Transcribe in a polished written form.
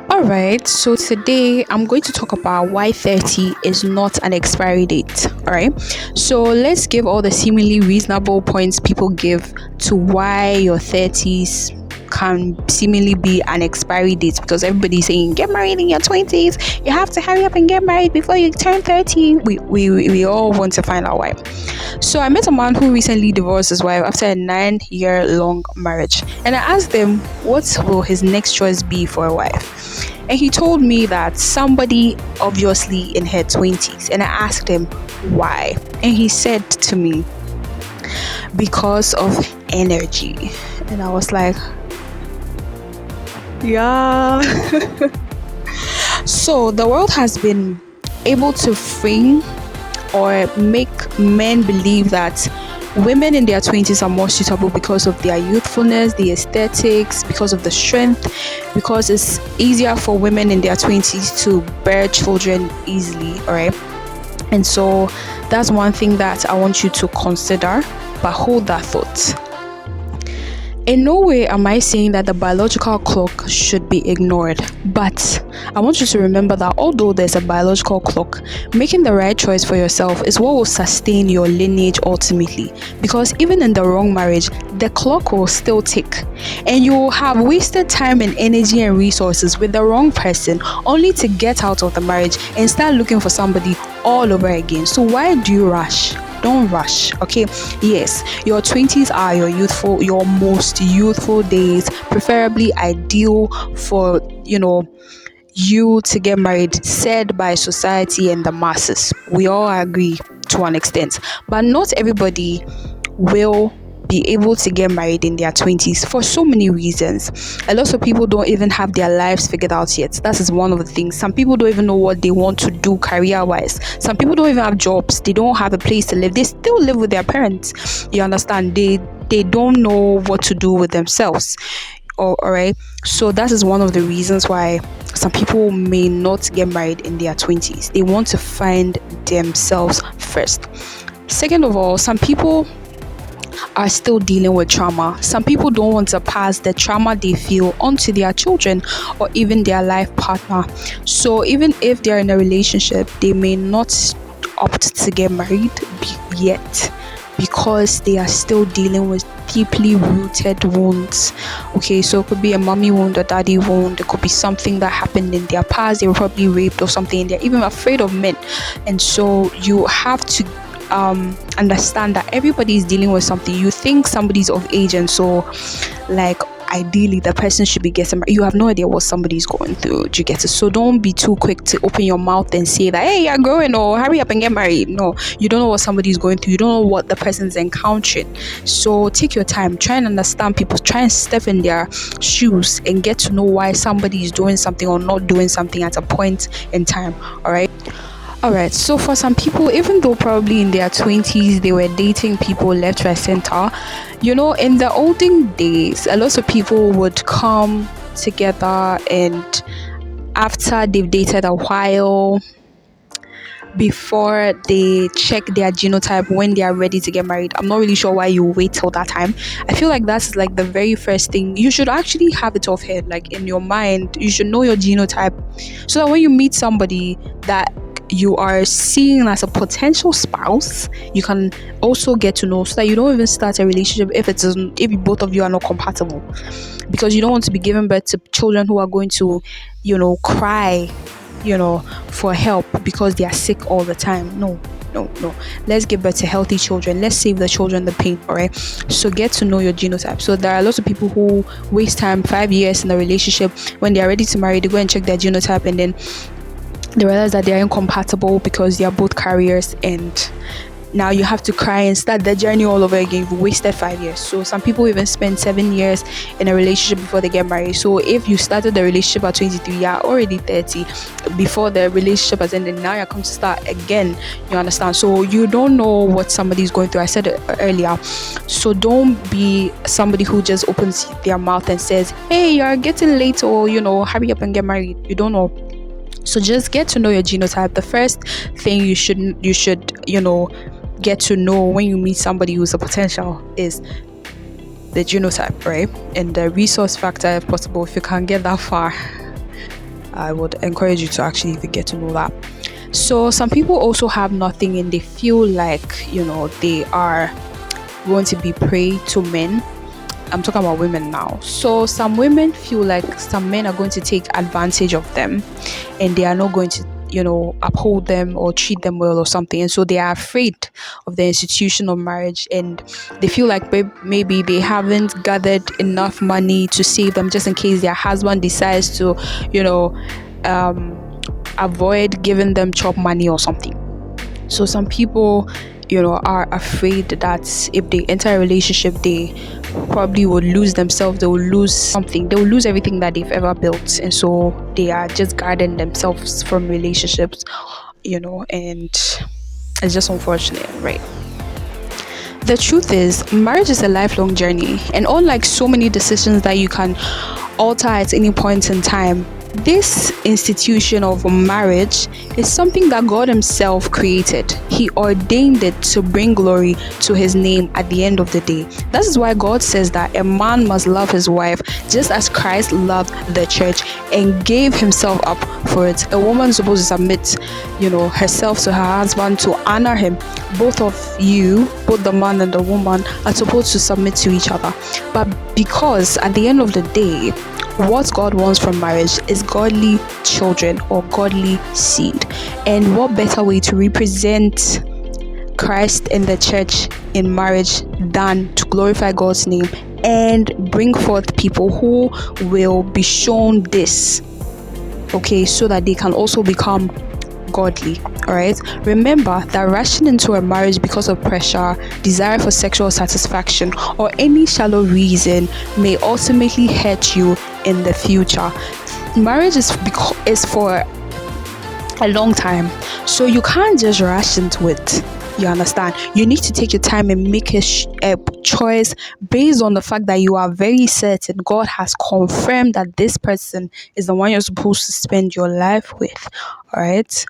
All right, so today I'm going to talk about why 30 is not an expiry date. All right, so let's give all the seemingly reasonable points people give to why your 30s can seemingly be an expiry date, because everybody's saying get married in your 20s, you have to hurry up and get married before you turn 30. We all want to find out why. So I met a man who recently divorced his wife after a 9-year long marriage, and I asked him what will his next choice be for a wife. And he told me that somebody obviously in her 20s. And I asked him why. And he said to me, because of energy. And I was like, yeah. So the world has been able to frame or make men believe that women in their 20s are more suitable because of their youthfulness, the aesthetics, because of the strength, because it's easier for women in their 20s to bear children easily, all right? And so that's one thing that I want you to consider, but hold that thought. In no way am I saying that the biological clock should be ignored, but I want you to remember that although there's a biological clock, making the right choice for yourself is what will sustain your lineage ultimately. Because even in the wrong marriage, the clock will still tick, and you will have wasted time and energy and resources with the wrong person only to get out of the marriage and start looking for somebody all over again. So why do you rush? Don't rush, okay? Yes, your 20s are your most youthful days, preferably ideal for you to get married, said by society and the masses. We all agree to an extent, but not everybody will be able to get married in their 20s for so many reasons. A lot of people don't even have their lives figured out yet. That is one of the things. Some people don't even know what they want to do career wise. Some people don't even have jobs. They don't have a place to live. They still live with their parents. You understand? They don't know what to do with themselves. All right, so that is one of the reasons why some people may not get married in their 20s. They want to find themselves first. Second of all, some people are still dealing with trauma. Some people don't want to pass the trauma they feel onto their children or even their life partner. So even if they're in a relationship, they may not opt to get married yet, because they are still dealing with deeply rooted wounds. Okay, so it could be a mommy wound, a daddy wound. It could be something that happened in their past. They were probably raped or something, and they're even afraid of men. And so you have to understand that everybody is dealing with something. You think somebody's of age, and so like ideally the person should be getting married. You have no idea what somebody's going through. Do you get it? So don't be too quick to open your mouth and say that, hey, you're growing, or hurry up and get married. No, you don't know what somebody's going through. You don't know what the person's encountering. So take your time, try and understand people, try and step in their shoes and get to know why somebody is doing something or not doing something at a point in time. All right, so for some people, even though probably in their 20s they were dating people left, right, center, in the olden days, a lot of people would come together, and after they've dated a while, before they check their genotype when they are ready to get married. I'm not really sure why you wait till that time. I feel like that's like the very first thing. You should actually have it off head, like in your mind. You should know your genotype, so that when you meet somebody that you are seeing as a potential spouse, you can also get to know, so that you don't even start a relationship if both of you are not compatible, because you don't want to be giving birth to children who are going to cry for help because they are sick all the time. No, let's give birth to healthy children. Let's save the children the pain. All right, so get to know your genotype. So there are lots of people who waste time, 5 years in a relationship. When they are ready to marry, they go and check their genotype, and then they realize that they are incompatible because they are both carriers, and now you have to cry and start the journey all over again. You've wasted 5 years. So some people even spend 7 years in a relationship before they get married. So if you started the relationship at 23, you're already 30 before the relationship has ended. Now you're coming to start again. You understand? So you don't know what somebody's going through. I said it earlier. So don't be somebody who just opens their mouth and says, hey, you're getting late, or hurry up and get married. You don't know. So just get to know your genotype. The first thing you should get to know when you meet somebody who's a potential is the genotype, right? And the resource factor, if possible, if you can get that far. I would encourage you to actually even get to know that. So some people also have nothing and they feel like, they are going to be prey to men. I'm talking about women now. So some women feel like some men are going to take advantage of them and they are not going to, uphold them or treat them well or something. And so they are afraid of the institution of marriage and they feel like maybe they haven't gathered enough money to save them just in case their husband decides to, avoid giving them chop money or something. So some people, are afraid that if they enter a relationship, they probably would lose themselves. They will lose something. They will lose everything that they've ever built. And so they are just guarding themselves from relationships, and it's just unfortunate, right? The truth is, marriage is a lifelong journey. And unlike so many decisions that you can alter at any point in time, this institution of marriage is something that God Himself created. He ordained it to bring glory to His name at the end of the day. That is why God says that a man must love his wife just as Christ loved the church and gave Himself up for it. A woman is supposed to submit, herself to her husband to honor him. Both of you, both the man and the woman, are supposed to submit to each other. But because at the end of the day, what God wants from marriage is godly children or godly seed. And what better way to represent Christ and the church in marriage than to glorify God's name and bring forth people who will be shown this, okay, so that they can also become godly. All right, remember that rushing into a marriage because of pressure, desire for sexual satisfaction, or any shallow reason may ultimately hurt you in the future. Marriage is for a long time, so you can't just rush into it. You understand? You need to take your time and make a choice based on the fact that you are very certain God has confirmed that this person is the one you're supposed to spend your life with. All right.